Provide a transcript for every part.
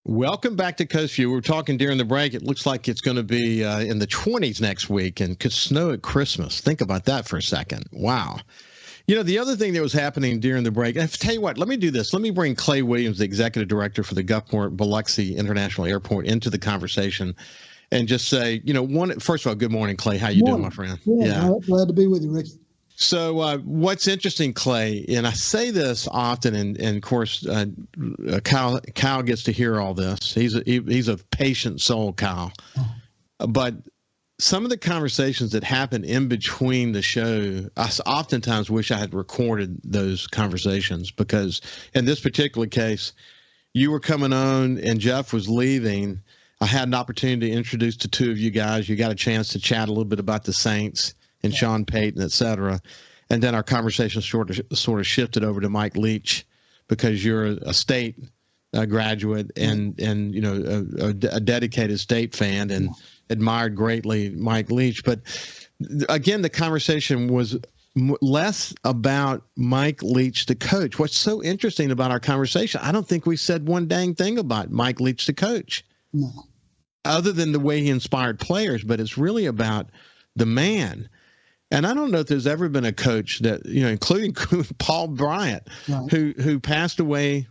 Welcome back to Coast View. We were talking during the break. It looks like it's going to be in the 20s next week and could snow at Christmas. Think about that for a second. Wow. You know, the other thing that was happening during the break, and tell you what, let me do this. Let me bring Clay Williams, the executive director for the Gulfport-Biloxi International Airport, into the conversation and just say, you know, first of all, good morning, Clay. How you doing, my friend? Yeah. Glad to be with you, Ricky. So what's interesting, Clay, and I say this often, and of course, Kyle gets to hear all this. He's a patient soul, Kyle. But some of the conversations that happen in between the show, I oftentimes wish I had recorded those conversations, because in this particular case, you were coming on and Jeff was leaving. I had an opportunity to introduce the two of you guys. You got a chance to chat a little bit about the Saints and Sean Payton, et cetera. And then our conversation sort of shifted over to Mike Leach, because you're a state graduate and you know, a dedicated state fan and admired greatly Mike Leach. But again, the conversation was less about Mike Leach, the coach. What's so interesting about our conversation, I don't think we said one dang thing about Mike Leach, the coach, other than the way he inspired players. But it's really about the man. And I don't know if there's ever been a coach that, you know, including Paul Bryant, who passed away,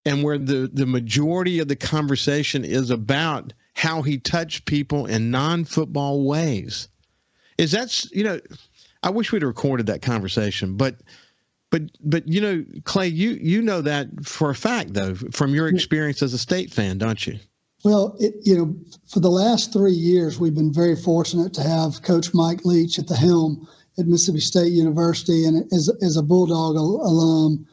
and where the majority of the conversation is about how he touched people in non-football ways. You know, I wish we'd recorded that conversation, but you know, Clay, you know that for a fact, though, from your experience as a state fan, don't you? Well, you know, for the last 3 years, we've been very fortunate to have Coach Mike Leach at the helm at Mississippi State University, and as a Bulldog alum,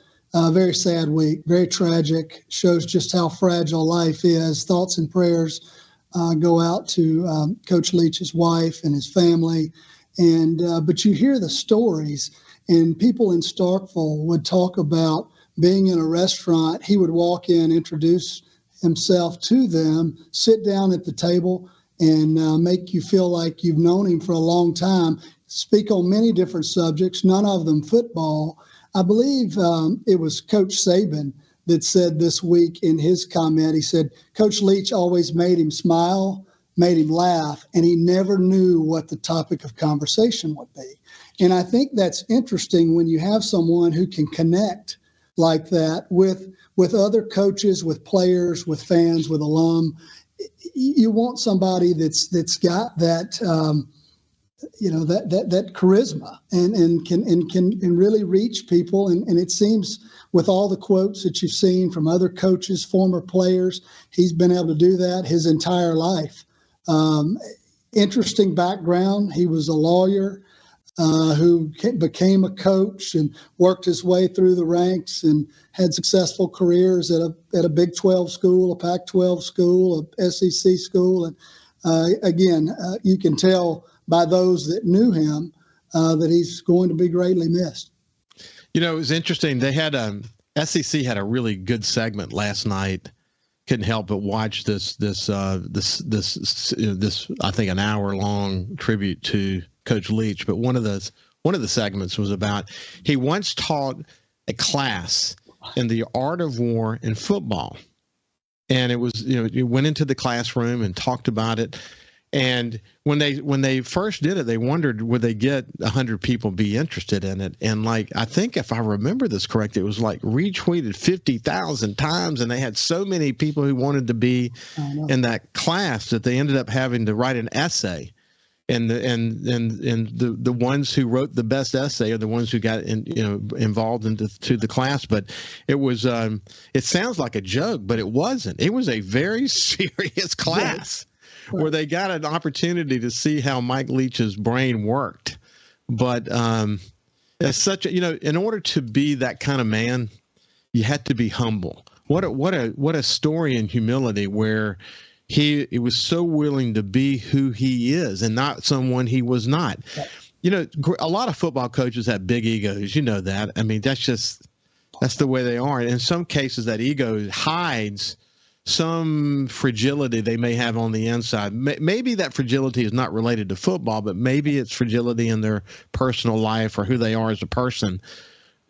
very sad week, very tragic, shows just how fragile life is. Thoughts and prayers go out to Coach Leach's wife and his family, and but you hear the stories, and people in Starkville would talk about being in a restaurant. He would walk in, introduce himself to them, sit down at the table, and make you feel like you've known him for a long time, speak on many different subjects, none of them football. I believe it was Coach Saban that said this week in his comment, he said, Coach Leach always made him smile, made him laugh, and he never knew what the topic of conversation would be. And I think that's interesting when you have someone who can connect like that with other coaches, with players, with fans, with alum. You want somebody that's got that you know, that charisma and can really reach people. And it seems with all the quotes that you've seen from other coaches, former players, he's been able to do that his entire life. Interesting background. He was a lawyer who became a coach and worked his way through the ranks and had successful careers at a Big 12 school, a Pac-12 school, a SEC school. And again, you can tell by those that knew him that he's going to be greatly missed. You know, it was interesting. They had SEC had a really good segment last night. Couldn't help but watch this I think an hour long tribute to Coach Leach. But one of the segments was about, he once taught a class in the art of war in football, and it was, you know, you went into the classroom and talked about it. And when they first did it, they wondered, would they get 100 people be interested in it? And like, I think if I remember this correct, it was like retweeted 50,000 times, and they had so many people who wanted to be in that class that they ended up having to write an essay. And the ones who wrote the best essay are the ones who got involved into the class. But it was it sounds like a joke, but it wasn't. It was a very serious class. Where they got an opportunity to see how Mike Leach's brain worked. But it's such a, you know, in order to be that kind of man, you had to be humble. What a story in humility, where he was so willing to be who he is and not someone he was not. You know, a lot of football coaches have big egos. You know that. I mean, that's the way they are. And in some cases, that ego hides some fragility they may have on the inside. Maybe that fragility is not related to football, but maybe it's fragility in their personal life or who they are as a person.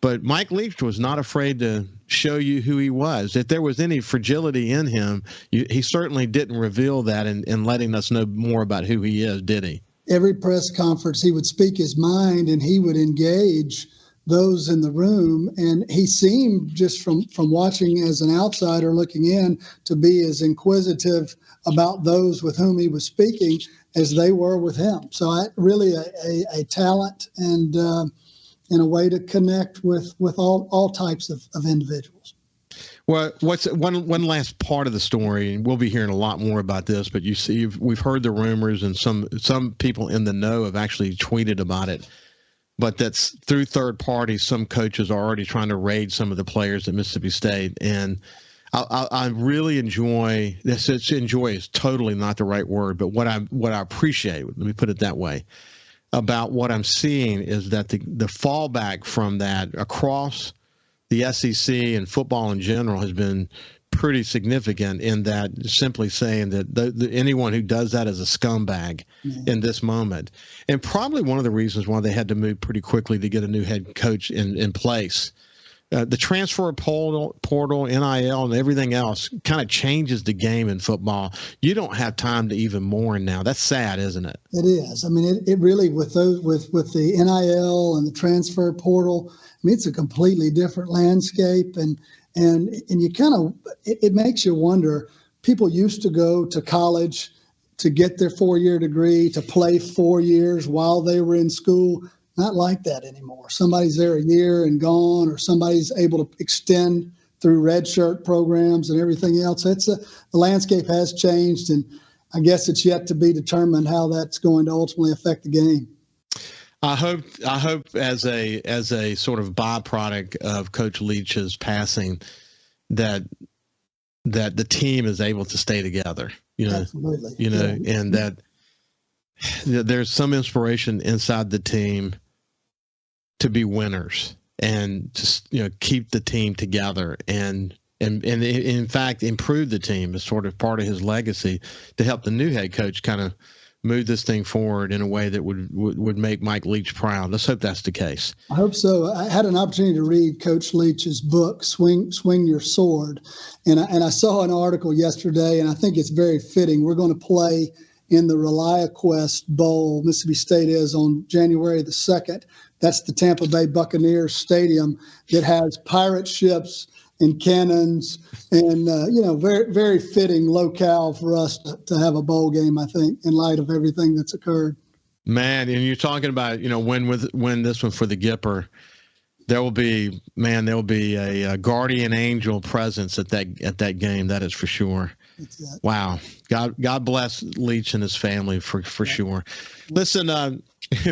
But Mike Leach was not afraid to show you who he was. If there was any fragility in him, he certainly didn't reveal that in letting us know more about who he is, did he? Every press conference, he would speak his mind and he would engage those in the room. And he seemed, just from watching as an outsider looking in, to be as inquisitive about those with whom he was speaking as they were with him. So really a talent and a way to connect with all types of individuals. Well, what's one last part of the story, and we'll be hearing a lot more about this, but you see, we've heard the rumors, and some people in the know have actually tweeted about it, but that's through third parties. Some coaches are already trying to raid some of the players at Mississippi State, and I really enjoy this. Enjoy is totally not the right word, but what I appreciate, let me put it that way, about what I'm seeing is that the fallback from that across the SEC and football in general has been pretty significant, in that simply saying that anyone who does that is a scumbag in this moment. And probably one of the reasons why they had to move pretty quickly to get a new head coach in place. The transfer portal, NIL, and everything else kind of changes the game in football. You don't have time to even mourn now. That's sad, isn't it? It is. I mean, it really, with the NIL and the transfer portal, I mean, it's a completely different landscape, and you kind of, it makes you wonder. People used to go to college to get their 4-year degree, to play 4 years while they were in school. Not like that anymore. Somebody's there a year and gone, or somebody's able to extend through redshirt programs and everything else. The landscape has changed, and I guess it's yet to be determined how that's going to ultimately affect the game. I hope as a sort of byproduct of Coach Leach's passing, that the team is able to stay together. Absolutely. And that there's some inspiration inside the team to be winners and to keep the team together and in fact improve the team as sort of part of his legacy, to help the new head coach kind of move this thing forward in a way that would make Mike Leach proud. Let's hope that's the case. I hope so. I had an opportunity to read Coach Leach's book, Swing Your Sword, and I saw an article yesterday, and I think it's very fitting. We're going to play in the ReliaQuest Bowl, Mississippi State is, on January the 2nd. That's the Tampa Bay Buccaneers Stadium that has pirate ships and cannons, and very, very fitting locale for us to have a bowl game, I think, in light of everything that's occurred. Man, and you're talking about win this one for the Gipper. There will be a guardian angel presence at that game. That is for sure. Wow. God bless Leach and his family for sure. Listen,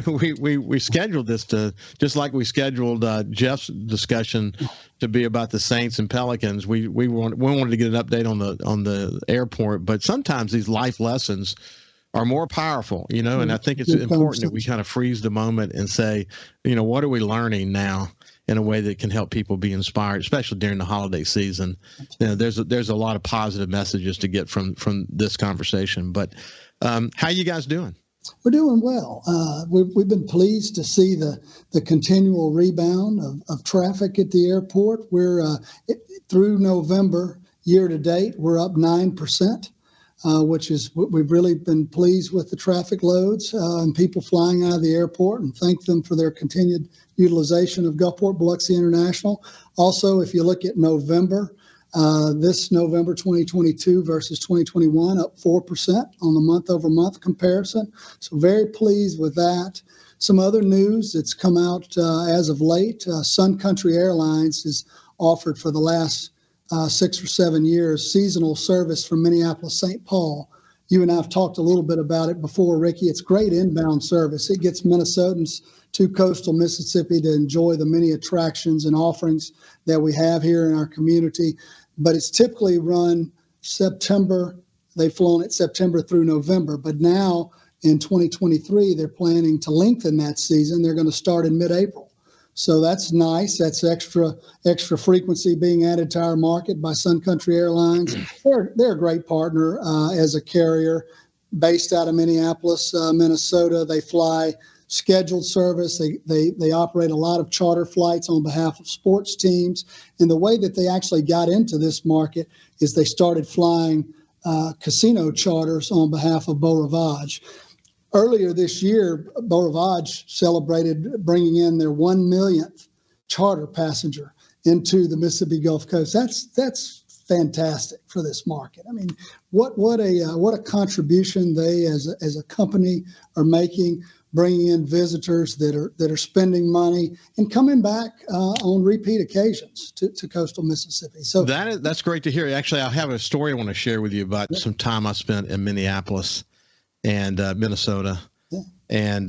we scheduled this to, just like we scheduled Jeff's discussion to be about the Saints and Pelicans. We wanted to get an update on the airport, but sometimes these life lessons are more powerful, and I think it's important that we kind of freeze the moment and say, what are we learning now in a way that can help people be inspired, especially during the holiday season. There's a lot of positive messages to get from this conversation. But how you guys doing? We're doing well. We've been pleased to see the continual rebound of traffic at the airport. We're through November, year to date, we're up 9%. Which is we've really been pleased with the traffic loads and people flying out of the airport, and thank them for their continued utilization of Gulfport-Biloxi International. Also, if you look at November, this November 2022 versus 2021, up 4% on the month-over-month comparison. So very pleased with that. Some other news that's come out as of late, Sun Country Airlines has offered for the last 6 or 7 years seasonal service from Minneapolis-St. Paul. You and I have talked a little bit about it before, Ricky. It's great inbound service. It gets Minnesotans to coastal Mississippi to enjoy the many attractions and offerings that we have here in our community. But it's typically run September. They've flown it September through November. But now in 2023, they're planning to lengthen that season. They're going to start in mid-April. So that's nice. That's extra frequency being added to our market by Sun Country Airlines. They're a great partner as a carrier based out of Minneapolis, Minnesota. They fly scheduled service. They operate a lot of charter flights on behalf of sports teams. And the way that they actually got into this market is they started flying casino charters on behalf of Beau Rivage. Earlier this year, Beau Rivage celebrated bringing in their 1 millionth charter passenger into the Mississippi Gulf Coast. That's fantastic for this market. I mean, what a contribution they as a company are making, bringing in visitors that are spending money and coming back on repeat occasions to coastal Mississippi. So that's great to hear. Actually, I have a story I want to share with you about some time I spent in Minneapolis and Minnesota. Yeah. And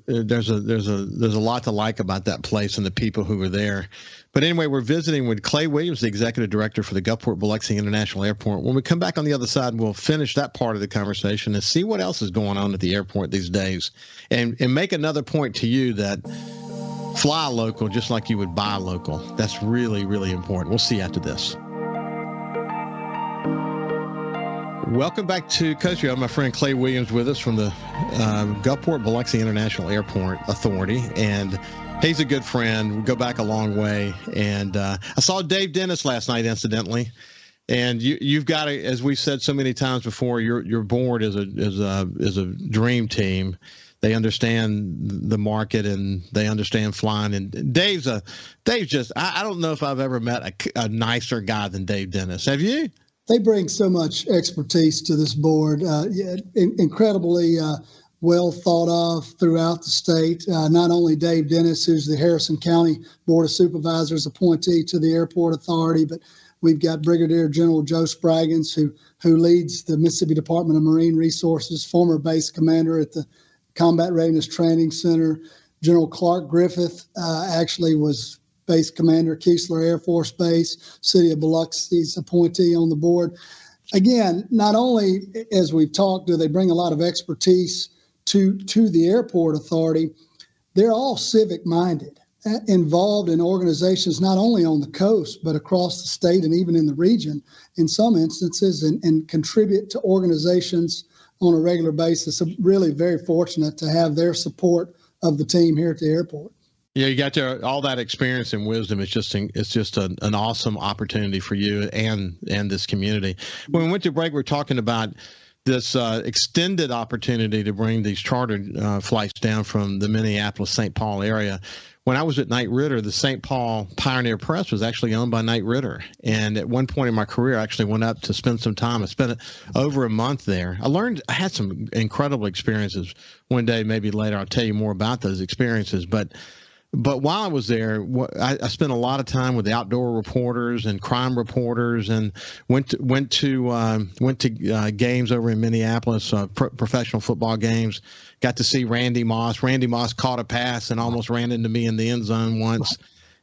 there's a lot to like about that place and the people who were there. But anyway, we're visiting with Clay Williams, the executive director for the Gulfport-Biloxi International Airport. When we come back on the other side, we'll finish that part of the conversation and see what else is going on at the airport these days, and make another point to you that fly local just like you would buy local. That's really, really important. We'll see you after this. Welcome back to Coast View. I have my friend Clay Williams with us from the Gulfport-Biloxi International Airport Authority, and he's a good friend. We go back a long way. And I saw Dave Dennis last night, incidentally. And you've got, as we've said so many times before, your board is a dream team. They understand the market and they understand flying. And Dave's just, I don't know if I've ever met a nicer guy than Dave Dennis. Have you? They bring so much expertise to this board, incredibly well thought of throughout the state. Not only Dave Dennis, who's the Harrison County Board of Supervisors appointee to the Airport Authority, but we've got Brigadier General Joe Spraggins, who leads the Mississippi Department of Marine Resources, former base commander at the Combat Readiness Training Center. General Clark Griffith actually was Base Commander, Keesler Air Force Base, City of Biloxi's appointee on the board. Again, not only, as we've talked, do they bring a lot of expertise to the Airport Authority, they're all civic-minded, involved in organizations not only on the coast, but across the state and even in the region in some instances, and contribute to organizations on a regular basis. So really very fortunate to have their support of the team here at the airport. Yeah, you got all that experience and wisdom. It's just an awesome opportunity for you and this community. When we went to break, we were talking about this extended opportunity to bring these chartered flights down from the Minneapolis-St. Paul area. When I was at Knight Ridder, the St. Paul Pioneer Press was actually owned by Knight Ridder. And at one point in my career, I actually went up to spend some time. I spent over a month there. I had some incredible experiences. One day, maybe later, I'll tell you more about those experiences. But while I was there, I spent a lot of time with the outdoor reporters and crime reporters, and went to games over in Minneapolis, professional football games. Got to see Randy Moss. Randy Moss caught a pass and almost ran into me in the end zone once,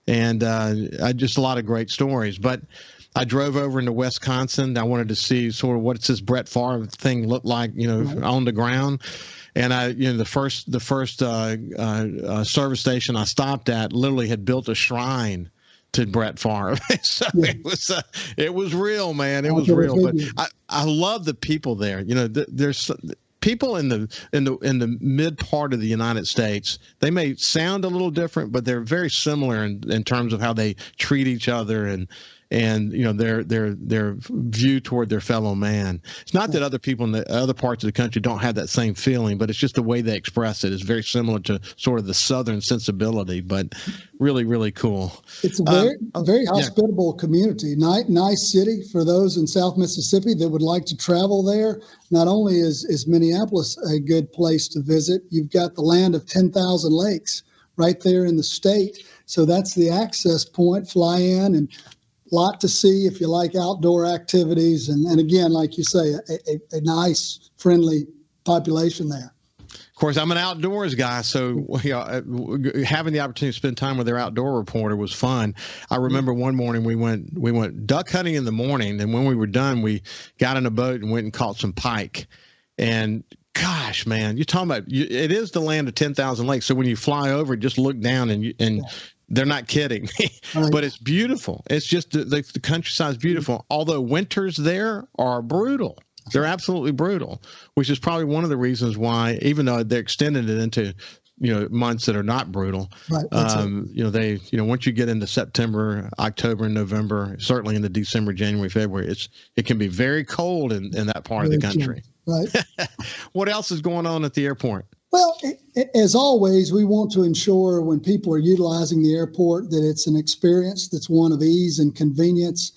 and just a lot of great stories. But I drove over into Wisconsin. I wanted to see sort of what's this Brett Favre thing look like, on the ground. And the first service station I stopped at literally had built a shrine to Brett Favre. So it was real, man. It was real. But I love the people there. There's people in the mid part of the United States. They may sound a little different, but they're very similar in terms of how they treat each other and their view toward their fellow man. It's not that other people in the other parts of the country don't have that same feeling, but it's just the way they express it is very similar to sort of the Southern sensibility, but really, really cool. It's a very hospitable community. Nice city for those in South Mississippi that would like to travel there. Not only is Minneapolis a good place to visit, you've got the land of 10,000 lakes right there in the state. So that's the access point, fly in, and lot to see if you like outdoor activities. And again, like you say, a nice, friendly population there. Of course, I'm an outdoors guy, so having the opportunity to spend time with their outdoor reporter was fun. I remember one morning we went duck hunting in the morning, and when we were done, we got in a boat and went and caught some pike. And gosh, man, you're talking about it is the land of 10,000 lakes. So when you fly over, just look down and they're not kidding, but it's beautiful. It's just the countryside is beautiful. Although winters there are brutal. They're absolutely brutal, which is probably one of the reasons why, even though they're extending it into months that are not brutal. Right. Once you get into September, October, and November, certainly into December, January, February, it can be very cold in that part of the country. Right. What else is going on at the airport? Well, as always, we want to ensure when people are utilizing the airport that it's an experience that's one of ease and convenience.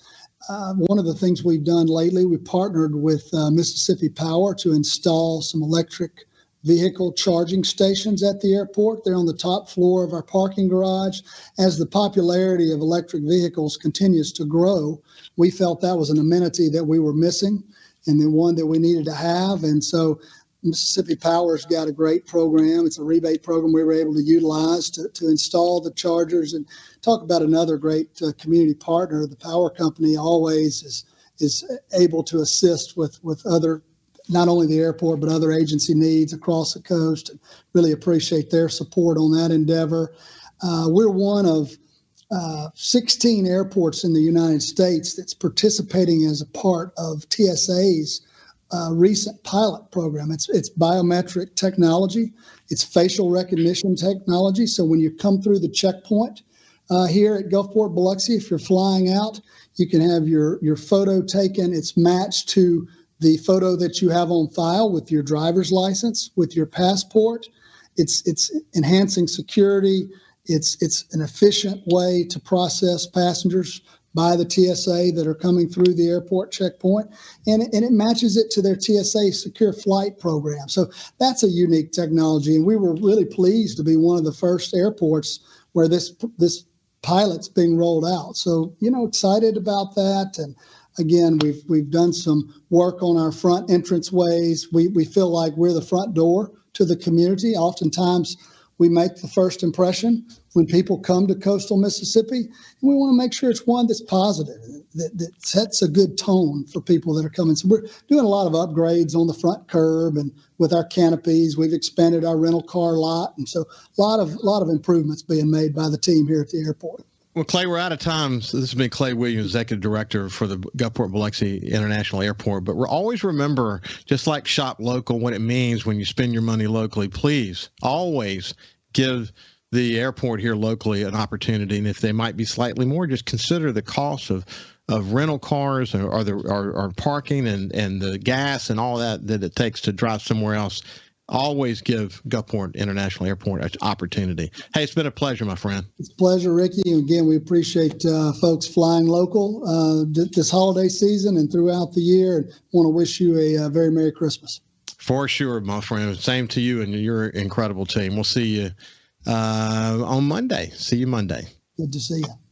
One of the things we've done lately, we partnered with Mississippi Power to install some electric vehicle charging stations at the airport. They're on the top floor of our parking garage. As the popularity of electric vehicles continues to grow, we felt that was an amenity that we were missing and then one that we needed to have. And so Mississippi Power's got a great program. It's a rebate program we were able to utilize to install the chargers. And talk about another great community partner. The power company always is able to assist with other, not only the airport, but other agency needs across the coast. And really appreciate their support on that endeavor. We're one of 16 airports in the United States that's participating as a part of TSA's recent pilot program. It's biometric technology. It's facial recognition technology. So when you come through the checkpoint here at Gulfport-Biloxi, if you're flying out, you can have your photo taken. It's matched to the photo that you have on file with your driver's license, with your passport. It's enhancing security. It's an efficient way to process passengers by the TSA that are coming through the airport checkpoint, and it matches it to their TSA secure flight program. So that's a unique technology, and we were really pleased to be one of the first airports where this pilot's being rolled out. So, excited about that. And again, we've done some work on our front entrance ways. We feel like we're the front door to the community. Oftentimes, we make the first impression when people come to coastal Mississippi, and we want to make sure it's one that's positive, that sets a good tone for people that are coming. So we're doing a lot of upgrades on the front curb and with our canopies. We've expanded our rental car lot, and so a lot of improvements being made by the team here at the airport. Well, Clay, we're out of time. So this has been Clay Williams, Executive Director for the Gulfport-Biloxi International Airport. But we'll always remember, just like shop local, what it means when you spend your money locally. Please always give the airport here locally an opportunity. And if they might be slightly more, just consider the cost of rental cars or parking and the gas and all that it takes to drive somewhere else. Always give Gulfport International Airport an opportunity. Hey, it's been a pleasure, my friend. It's a pleasure, Ricky. And again, we appreciate folks flying local this holiday season and throughout the year. And want to wish you a very Merry Christmas. For sure, my friend. Same to you and your incredible team. We'll see you on Monday. See you Monday. Good to see you.